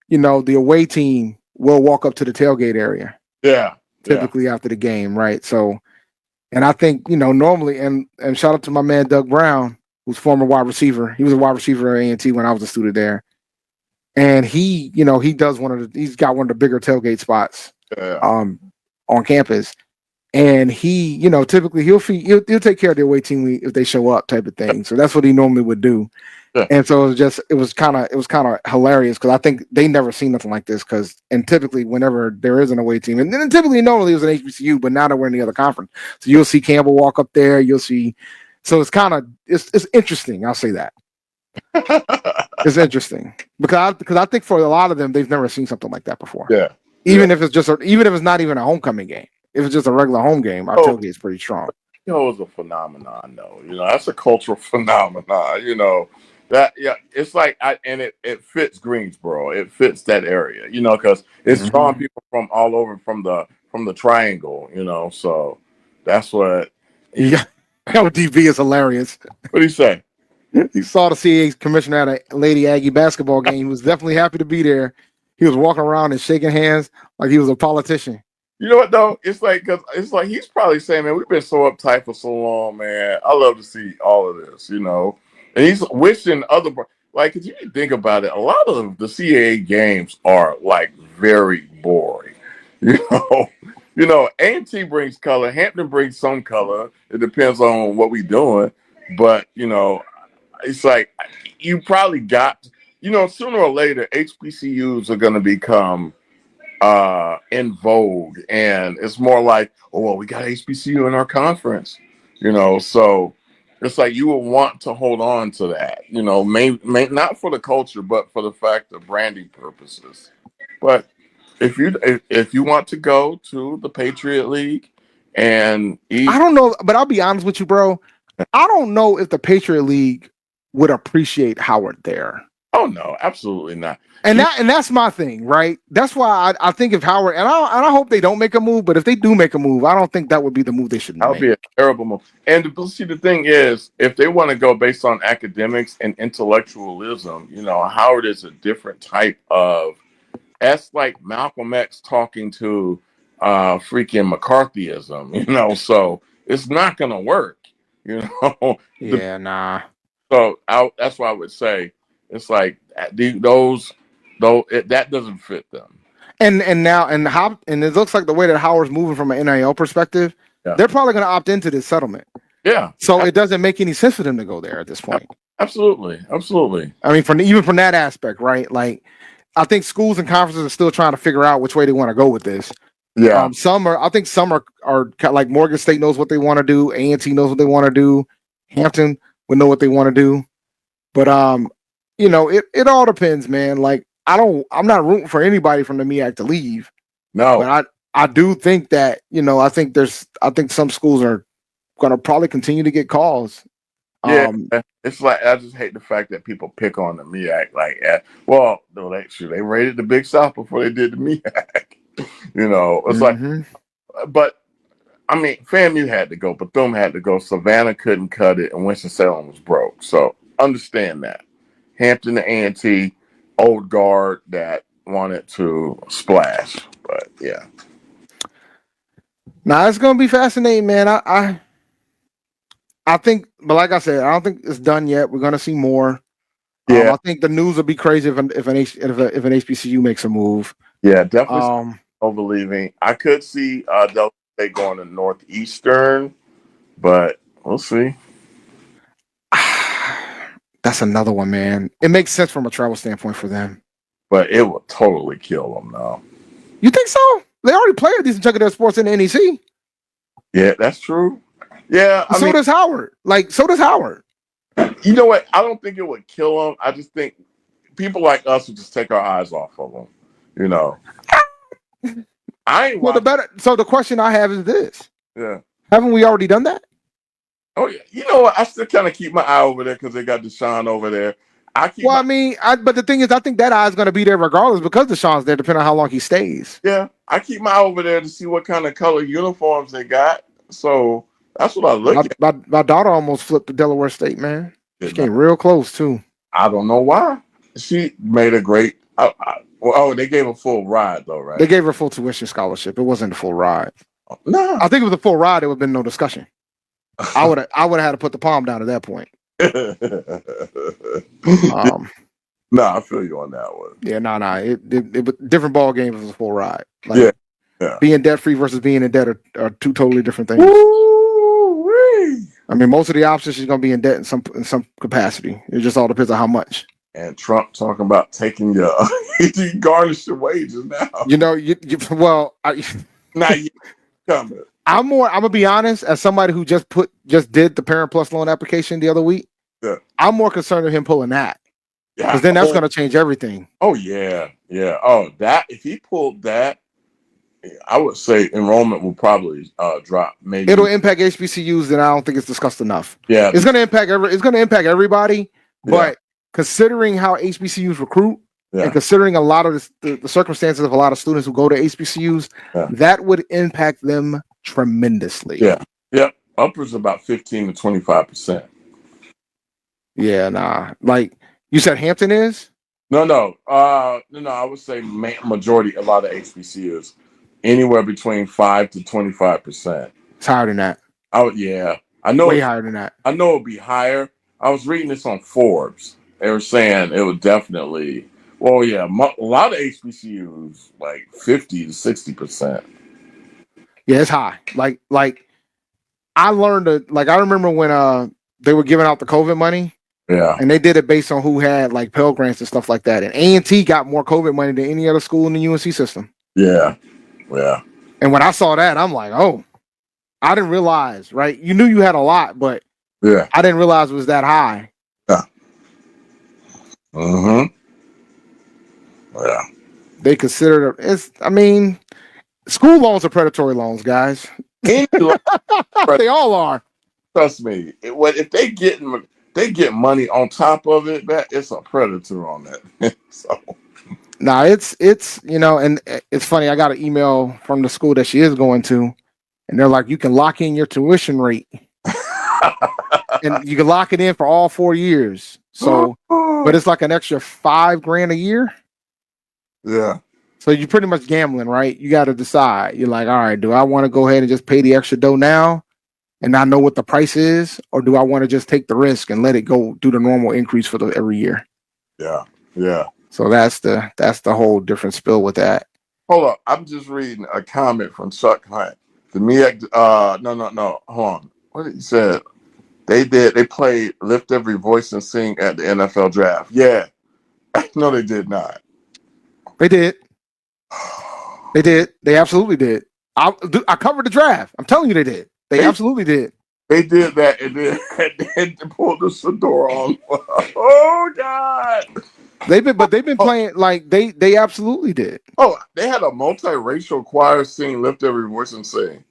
the away team will walk up to the tailgate area.
Yeah.
Typically after the game, right? So, and I think normally, and shout out to my man Doug Brown, who's former wide receiver. He was a wide receiver at A&T when I was a student there, and he does he's got one of the bigger tailgate spots on campus. And he, typically he'll take care of the away team if they show up, type of thing. So that's what he normally would do.
Yeah.
And so it was kind of hilarious because I think they never seen nothing like this. And typically whenever there is an away team, and then typically normally it was an HBCU, but now that we're in the other conference, so you'll see Campbell walk up there. You'll see, so it's kind of it's interesting. I'll say that it's interesting because I think for a lot of them they've never seen something like that before.
Yeah.
Even if it's even if it's not even a homecoming game, if it's just a regular home game, our tailgate is pretty strong.
It's a phenomenon, though. That's a cultural phenomenon. It's like it fits Greensboro. It fits that area, because it's drawing people from all over from the triangle, So that's what.
Yeah, DB is hilarious.
What do you say?
He saw the CAA commissioner at a Lady Aggie basketball game. He was definitely happy to be there. He was walking around and shaking hands like he was a politician.
You know what though? It's like he's probably saying, "Man, we've been so uptight for so long, man. I love to see all of this, And he's wishing because you think about it, a lot of the CAA games are like very boring. A&T brings color, Hampton brings some color. It depends on what we're doing, but it's like you probably got, sooner or later, HBCUs are going to become in vogue, and it's more like, oh, well, we got HBCU in our conference, so it's like you will want to hold on to that, may not for the culture, but for the fact of branding purposes. But if you want to go to the Patriot League and eat,
I don't know, but I'll be honest with you, bro. I don't know if the Patriot League would appreciate Howard there.
Oh no, absolutely not.
And that's my thing, right? That's why I think if Howard, and I hope they don't make a move, but if they do make a move, I don't think that would be the move they should make.
That would be a terrible move. And see, the thing is, if they want to go based on academics and intellectualism, Howard is a different type of. That's like Malcolm X talking to freaking McCarthyism, so it's not going to work,
Yeah, nah.
So that's why I would say it's like that doesn't fit them.
And it looks like the way that Howard's moving from an NIL perspective, they're probably going to opt into this settlement.
Yeah.
So it doesn't make any sense for them to go there at this point.
Absolutely.
I mean, even from that aspect, right? Like, I think schools and conferences are still trying to figure out which way they want to go with this.
Yeah.
I think some are like Morgan State knows what they want to do. A&T knows what they want to do. Hampton would know what they want to do. But it all depends, man. Like, I'm not rooting for anybody from the MEAC to leave.
No.
But I do think that, I think some schools are gonna probably continue to get calls.
Yeah, it's like I just hate the fact that people pick on the MEAC. Like, they raided the Big South before they did the MEAC. It's like, but I mean, FAMU had to go, Bethune had to go, Savannah couldn't cut it, and Winston-Salem was broke. So understand that. Hampton and A&T, old guard that wanted to splash, but yeah.
Now it's gonna be fascinating, man. I think, but like I said, I don't think it's done yet. We're gonna see more. Yeah, I think the news will be crazy if an HBCU makes a move.
Yeah, definitely. Overleaving. I could see Delta State going to Northeastern, but we'll see.
That's another one, man. It makes sense from a travel standpoint for them,
but it will totally kill them now.
You think so? They already play a decent chunk of their sports in the NEC.
Yeah, that's true. Yeah,
so does Howard. So does Howard.
You know what? I don't think it would kill them. I just think people like us would just take our eyes off of them. I ain't.
Well, So the question I have is this:
yeah,
haven't we already done that?
Oh yeah. You know what? I still kind of keep my eye over there because they got Deshaun over there. But
the thing is, I think that eye is going to be there regardless because Deshaun's there, depending on how long he stays.
Yeah, I keep my eye over there to see what kind of color uniforms they got. So that's what I look at.
My daughter almost flipped to Delaware State, man. She came real close too.
I don't know why. She made a great. They gave a full ride though, right?
They gave her full tuition scholarship. It wasn't a full ride.
No,
I think it was a full ride. There would have been no discussion. I would have had to put the palm down at that point.
No, I feel you on that one.
Yeah, no. It was different ball game. It was a full ride.
Yeah.
Being debt free versus being in debt are two totally different things.
Woo-wee.
I mean, most of the options she's going to be in debt in some capacity. It just all depends on how much.
And Trump talking about taking your he garnished your wages now.
You know,
Not yet coming.
I'm gonna be honest, as somebody who just did the Parent Plus loan application the other week.
Yeah.
I'm more concerned with him pulling that.
Yeah.
Because then that's gonna change everything.
Oh yeah. Yeah. Oh, that if he pulled that, I would say enrollment will probably drop. Maybe
it'll impact HBCUs, and I don't think it's discussed enough.
Yeah.
It's gonna impact everybody, but considering how HBCUs recruit and considering a lot of the circumstances of a lot of students who go to HBCUs, that would impact them tremendously.
Yeah. Yep. Upwards about 15 to 25%.
Yeah, nah. Like you said, Hampton is?
No. I would say majority, a lot of HBCUs, anywhere between 5 to 25%.
It's higher than that.
Oh yeah, I know.
Way higher than that.
I know it'll be higher. I was reading this on Forbes. They were saying it would definitely. Well, yeah, a lot of HBCUs like 50 to 60%.
Yeah, it's high. Like I learned I remember when they were giving out the COVID money.
Yeah.
And they did it based on who had like Pell Grants and stuff like that. And A&T got more COVID money than any other school in the UNC system.
Yeah. Yeah.
And when I saw that, I'm like, oh, I didn't realize, right? You knew you had a lot, but
yeah,
I didn't realize it was that high.
Yeah. Mm-hmm. Yeah.
They consider school loans are predatory loans, guys. They all are.
Trust me. If they get money on top of it, that it's a predator on that. So.
Nah, it's and it's funny. I got an email from the school that she is going to, and they're like, you can lock in your tuition rate, and you can lock it in for all 4 years. So, but it's like an extra $5,000 a year.
Yeah.
So you're pretty much gambling, right? You got to decide. You're like, all right, do I want to go ahead and just pay the extra dough now and not know what the price is, or do I want to just take the risk and let it go do the normal increase for every year?
Yeah. Yeah.
So that's the whole different spill with that.
Hold up, I'm just reading a comment from Chuck Hunt. The MEAC, no, hold on. What did he say? They played Lift Every Voice and Sing at the NFL draft. Yeah. No, they did not.
They did. They did. They absolutely did. I covered the draft. I'm telling you they did. They absolutely did.
They did that and then they pulled the Shedeur on. Oh God.
They've been playing like they absolutely did.
Oh, they had a multiracial choir sing Lift Every Voice and Sing.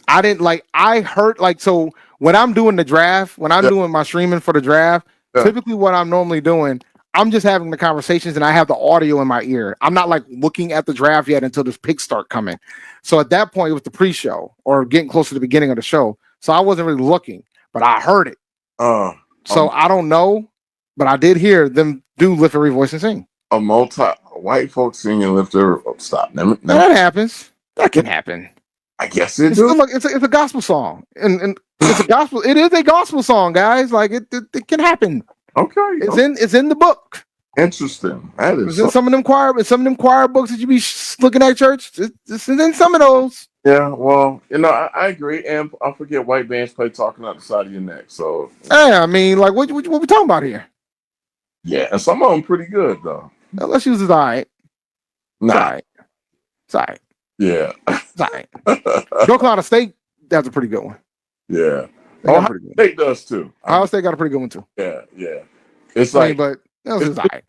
I heard so when I'm doing the draft, when I'm doing my streaming for the draft, typically what I'm normally doing, I'm just having the conversations and I have the audio in my ear. I'm not like looking at the draft yet until the picks start coming. So at that point, it was the pre-show or getting close to the beginning of the show. So I wasn't really looking, but I heard it. So I don't know, but I did hear them do Lift Every Voice and Sing.
A white folks singing Lift Every Stop.
That happens. That can happen.
I guess it's
a gospel song. And it's a gospel. It is a gospel song, guys. Like it can happen.
Okay.
It's in the book.
Interesting. That is
some of them choir books that you be looking at church. It's in some of those.
Yeah, well, I agree, and I forget white bands play talking out the side of your neck. So
yeah, I mean, like what we talking about here?
Yeah, and some of them pretty good though.
Let's use it. All right.
Nah.
It's all right.
Yeah.
It's all right. North Carolina State, that's a pretty good one.
Yeah. Ohio State does too.
Ohio State got a pretty good one too.
Yeah. It's like,
but that was all right.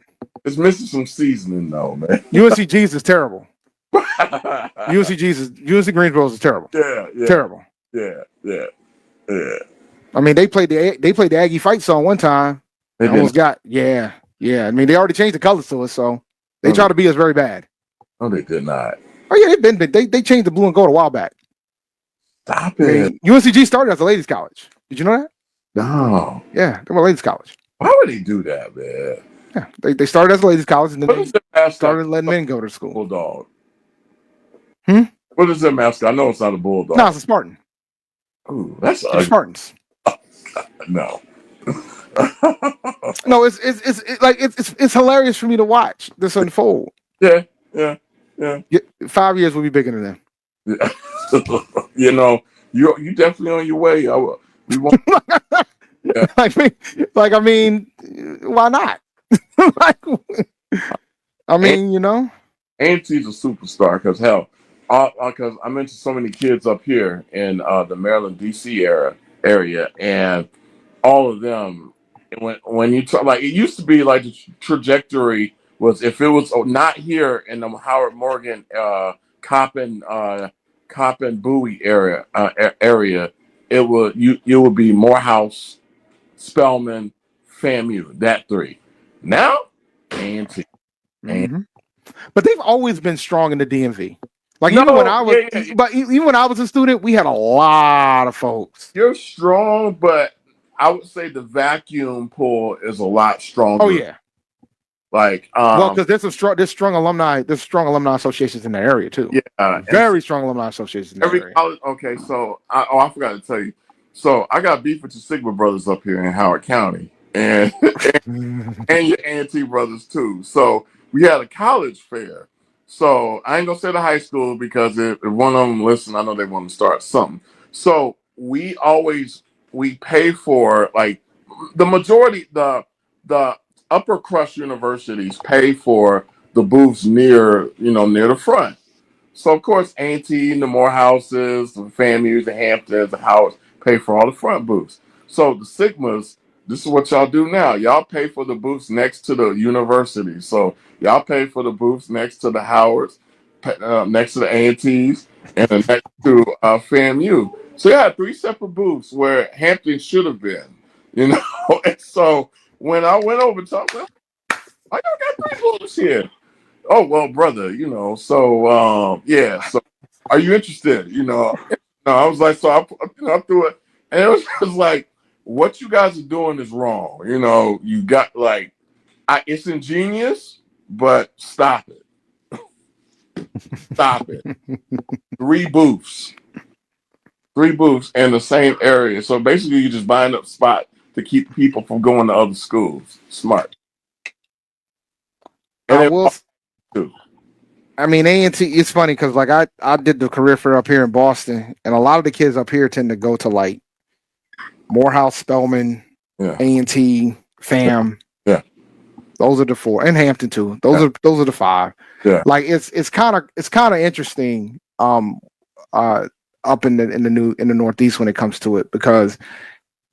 It's missing some seasoning though, man.
UNC Jesus is terrible. UNC Greensboro is terrible.
Yeah.
Terrible.
Yeah.
I mean, they played the Aggie fight song one time. They almost got yeah. I mean, they already changed the colors to us, so they try to beat us very bad.
No, they did not.
Oh yeah, they changed the blue and gold a while back.
Stop it.
UNCG started as a ladies' college. Did you know that?
No.
Yeah, they were a ladies' college.
Why would they do that, man?
Yeah, they started as a ladies' college and then they started letting men go to school.
Bulldog.
What
is their mascot? I know it's not a bulldog.
No, it's a Spartan.
Ooh, that's
Spartans.
No.
No, it's hilarious for me to watch this unfold.
Yeah.
5 years will be bigger than them.
Yeah. You definitely on your way. We won't. Yeah.
I mean, why not? Like, I mean, you know.
A&T's a superstar because hell, because I mentioned so many kids up here in the Maryland D.C. area, and all of them. When you talk, like it used to be, like the trajectory was if it was not here in the Howard Morgan, Coppin, Bowie area, it would you would be Morehouse, Spelman, FAMU, that three. Now, A&T.
Mm-hmm. But they've always been strong in the DMV. Like
No,
even when I was,
yeah.
but even when I was a student, we had a lot of folks.
You're strong, but I would say the vacuum pull is a lot stronger.
Oh yeah.
Like
well, because there's strong alumni associations in the area too.
Yeah,
very strong alumni associations in the area.
College. Okay, so I forgot to tell you. So I got beef with the Sigma brothers up here in Howard County, and and your A&T brothers too. So we had a college fair. So I ain't gonna say the high school because if one of them listen, I know they want to start something. So we pay for, like, the majority, the upper crust universities pay for the booths near the front. So of course A&T, the Morehouses, the FAMUs, the Hamptons, the Howards pay for all the front booths. So the Sigmas, this is what y'all do now. Y'all pay for the booths next to the university. So y'all pay for the booths next to the Howards, next to the A&Ts, and then next to FAMU. So you had three separate booths where Hampton should have been, And so when I went over to them, I got three booths here. Oh well, brother, So yeah. So are you interested? No, I was like, so I threw it, and it was like, what you guys are doing is wrong. You got like, it's ingenious, but stop it, stop it. Three booths in the same area. So basically, you're just buying up spot to keep people from going to other schools. Smart. And
I will.
Too.
I mean, A&T, it's funny because like I did the career fair up here in Boston, and a lot of the kids up here tend to go to like Morehouse, Spelman, A&T, FAM.
Yeah,
those are the four, and Hampton too. Those are the five.
Yeah,
like it's kind of interesting up in the Northeast when it comes to it, because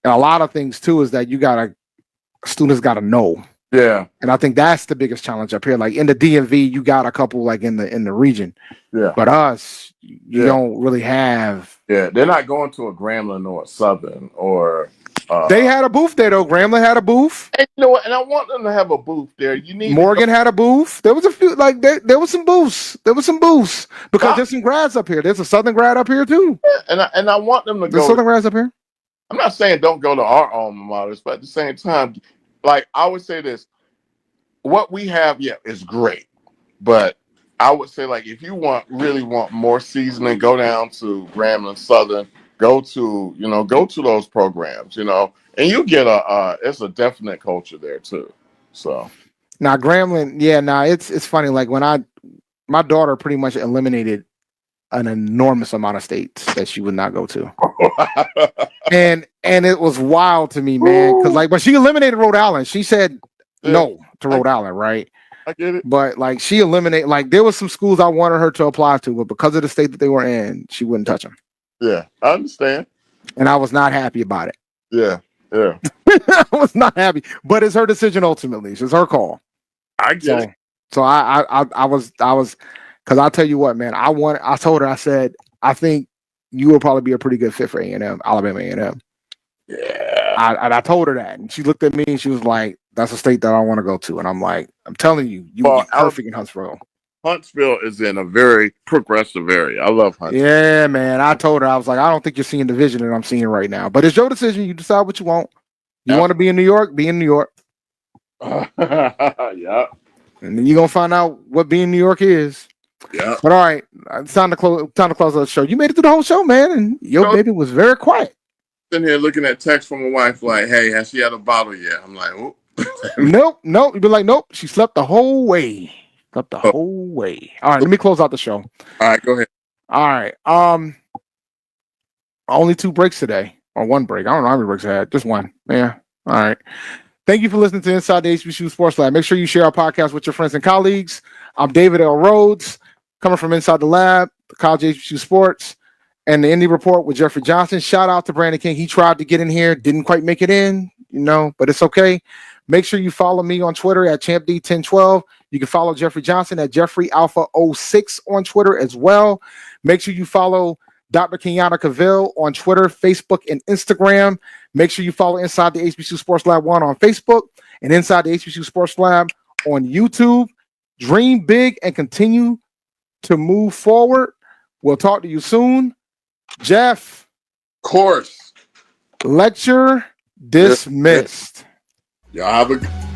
a lot of things too is that students gotta know.
Yeah.
And I think that's the biggest challenge up here. Like in the DMV, you got a couple like in the region. Yeah. But us, you don't really have.
Yeah, they're not going to a Grambling or a Southern or.
They had a booth there though. Grambling had a booth.
And you know what? And I want them to have a booth there.
Morgan had a booth. There was a few like there was some booths. There was some booths because there's some grads up here. There's a Southern grad up here too.
Yeah, and I want them to go.
There's Southern grads up here.
I'm not saying don't go to our alma maters, but at the same time, like I would say this, what we have, is great. But I would say, like, if you really want more seasoning, go down to Grambling Southern, go to those programs, and you get it's a definite culture there too. So
now Grambling, it's funny. Like when my daughter pretty much eliminated an enormous amount of states that she would not go to. and it was wild to me, man, because like, but she eliminated Rhode Island. She said no to Rhode Island, right?
I get it.
But like she eliminated, like there was some schools I wanted her to apply to, but because of the state that they were in, she wouldn't touch them.
Yeah, I understand.
And I was not happy about it.
Yeah.
I was not happy, but it's her decision ultimately. It's her call.
I get it.
So I was, because I'll tell you what, man, I told her, I said, I think you will probably be a pretty good fit for A&M, Alabama A&M.
Yeah.
I told her that, and she looked at me and she was like, that's a state that I want to go to. And I'm like, I'm telling you, you will be perfect in Huntsville.
Huntsville is in a very progressive area. I love Huntsville.
Yeah, man. I told her, I was like, I don't think you're seeing the vision that I'm seeing right now. But it's your decision. You decide what you want. You want to be in New York? Be in New York.
Yeah.
And then you're going to find out what being in New York is.
Yeah.
But all right, it's time to close the show. You made it through the whole show, man, and your baby was very quiet.
Sitting here looking at text from my wife like, hey, has she had a bottle yet? I'm like, oh.
Nope. You'd be like, nope. She slept the whole way. Whole way. All right, let me close out the show.
All right, go ahead.
All right. Only 2 breaks today. Or one break. I don't know how many breaks I had. Just one. Yeah. All right. Thank you for listening to Inside the HBCU Sports Lab. Make sure you share our podcast with your friends and colleagues. I'm David L. Rhodes, coming from Inside the Lab, the College HBCU Sports, and the Indie Report with Jeffrey Johnson. Shout out to Brandon King. He tried to get in here, didn't quite make it in, but it's okay. Make sure you follow me on Twitter at ChampD1012. You can follow Jeffrey Johnson at JeffreyAlpha06 on Twitter as well. Make sure you follow Dr. Kenyatta Cavil on Twitter, Facebook, and Instagram. Make sure you follow Inside the HBCU Sports Lab 1 on Facebook and Inside the HBCU Sports Lab on YouTube. Dream big and continue to move forward. We'll talk to you soon. Jeff.
Course.
Lecture dismissed.
Y'all have a